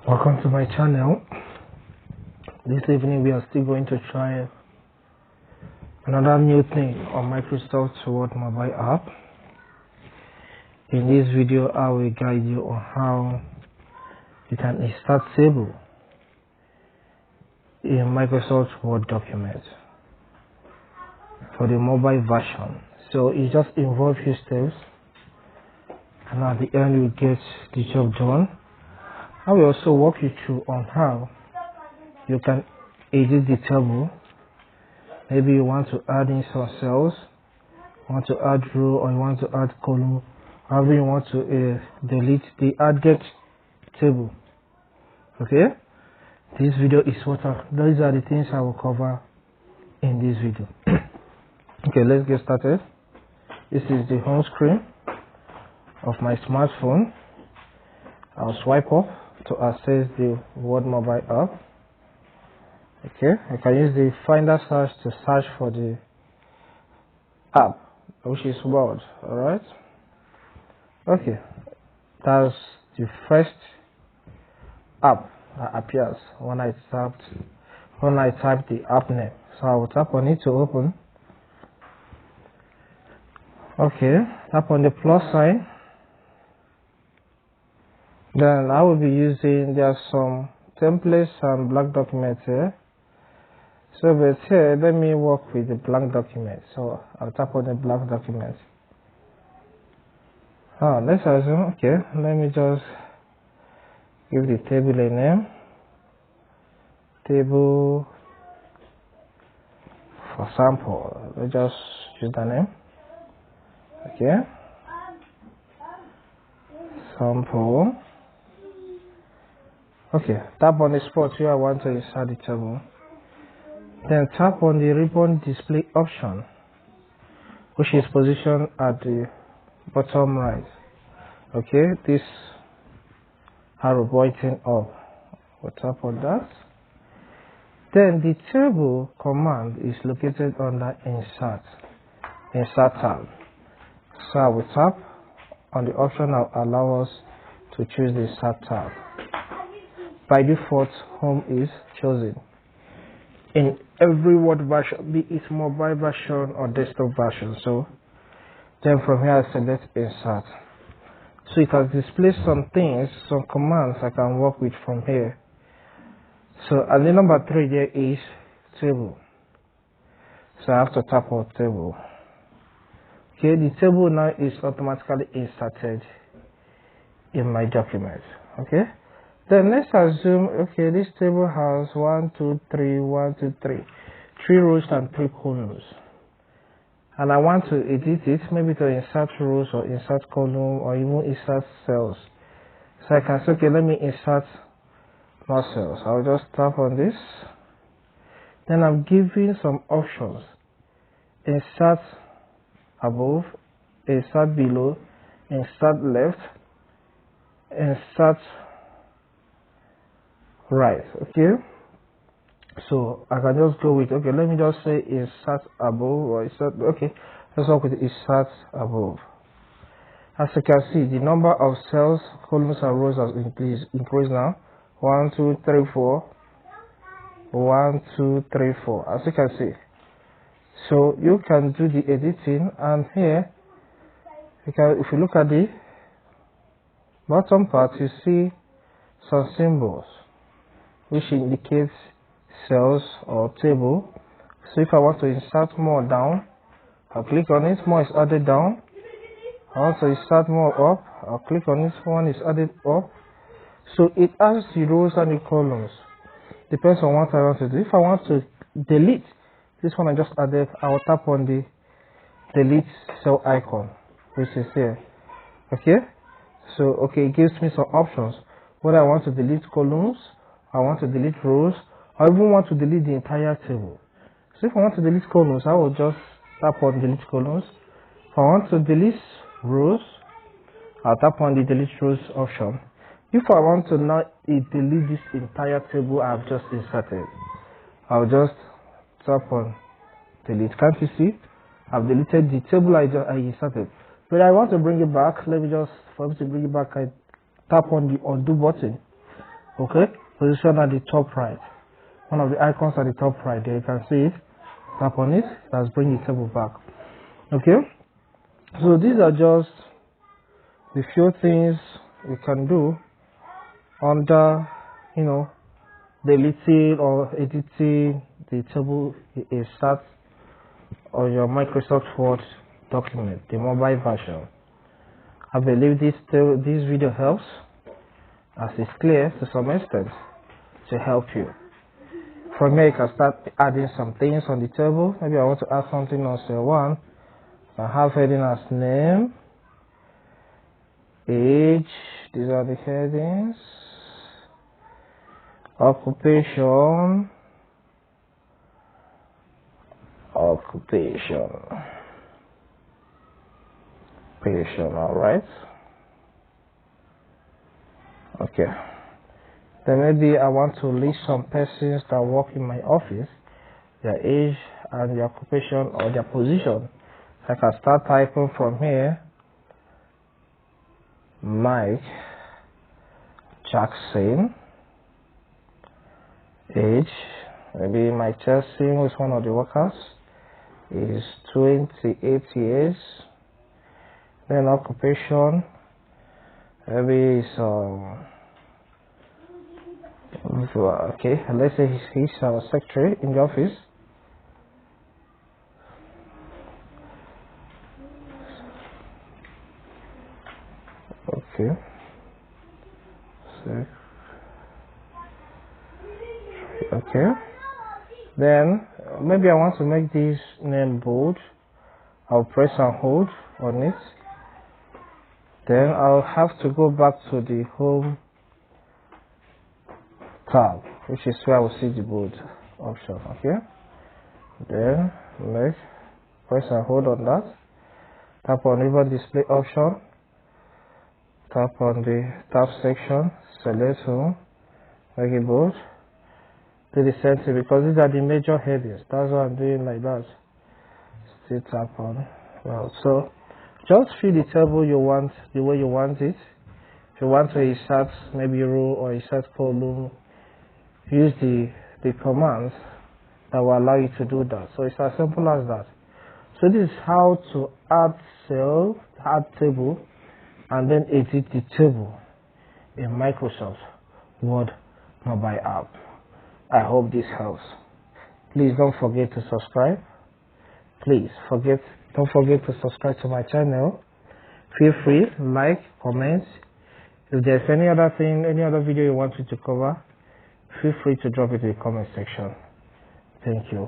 Welcome to my channel. This evening we are still going to try another new thing on Microsoft Word mobile app. In this video I will guide you on how you can insert table in Microsoft Word document for the mobile version. So it just involves few steps, and at the end you get the job done. I will also walk you through on how you can edit the table. Maybe you want to add in some cells, you want to add row, or you want to add column, however you want to delete the added table. Okay, this video is these are the things I will cover in this video. Okay, let's get started. This is the home screen of my smartphone. I'll swipe up to access the Word mobile app. Okay, I can use the Finder search to search for the app, which is Word. Alright. Okay, that's the first app that appears when I type the app name. So I will tap on it to open. Okay, tap on the plus sign. Then I will be using, there are some templates and blank documents here. So but here, let me work with the blank document. So I'll tap on the blank document. Let's assume, okay, let me just give the table a name. Table for sample. Let's just use the name. Okay. Sample. Okay, tap on the spot where I want to insert the table. Then tap on the ribbon display option, which is positioned at the bottom right. Okay, this arrow pointing up. We'll tap on that. Then the table command is located under insert tab. So I will tap on the option that will allow us to choose the insert tab. By default, home is chosen in every Word version, be it mobile version or desktop version. So then from here I select insert. So it has displayed some things, some commands I can work with from here. So at the number 3 there is table. So I have to tap on table. Okay, the table now is automatically inserted in my document. Okay. Then let's assume, okay, this table has 1, 2, 3, 1, 2, 3, 3 rows and 3 columns. And I want to edit it, maybe to insert rows or insert column or even insert cells. So I can say, okay, let me insert more cells. I'll just tap on this. Then I'm giving some options. Insert above, insert below, insert left, insert right. Okay, so I can just go with, okay, let me just say insert above or insert. Okay, let's work with insert above. As you can see, the number of cells, columns and rows has increased now. 1, 2, 3, 4. 1, 2, 3, 4, as you can see. So you can do the editing, and here you can, if you look at the bottom part, you see some symbols which indicates cells or table. So if I want to insert more down, I'll click on it, more is added down. I want to insert more up, I'll click on this one, is added up. So it adds the rows and the columns. Depends on what I want to do. If I want to delete this one I just added, I will tap on the delete cell icon, which is here. Okay, so okay, it gives me some options. Whether I want to delete columns, I want to delete rows, I even want to delete the entire table. So if I want to delete columns, I will just tap on delete columns. If I want to delete rows, I'll tap on the delete rows option. If I want to now delete this entire table I've just inserted, I'll just tap on delete. Can't you see? I've deleted the table I inserted. But I want to bring it back. Let me just, for me to bring it back, I tap on the undo button. Okay, position at the top right. One of the icons at the top right there, you can see it. Tap on it, let's bring the table back. Okay, so these are just the few things you can do under, deleting or editing the table insert on your Microsoft Word document, the mobile version. I believe this video helps, as it's clear to some extent, to help you. From here, you can start adding some things on the table. Maybe I want to add something on cell 1. I have heading as name, age, these are the headings, occupation, alright. Okay. Then maybe I want to list some persons that work in my office, their age and their occupation or their position. I can start typing from here. Mike Jackson, age, maybe Mike Jackson, who is one of the workers, is 28 years. Then occupation, maybe is okay, let's say he's a secretary in the office. Okay, so, okay. Then maybe I want to make this name bold. I'll press and hold on it. Then I'll have to go back to the home tab, which is where I will see the bold option. Okay. Then press and hold on that. Tap on ribbon display option. Tap on the tab section. Select home. Make it bold. Do the same thing because these are the major headings. That's why I'm doing like that. Still tap on. Well, so just fill the table you want the way you want it. If you want to insert maybe row or insert column, use the commands that will allow you to do that. So it's as simple as that. So this is how to add cell, add table, and then edit the table in Microsoft Word mobile app. I hope this helps. Please don't forget to subscribe. Don't forget to subscribe to my channel. Feel free, like, comment. If there's any other thing, any other video you want me to cover, feel free to drop it in the comment section. Thank you.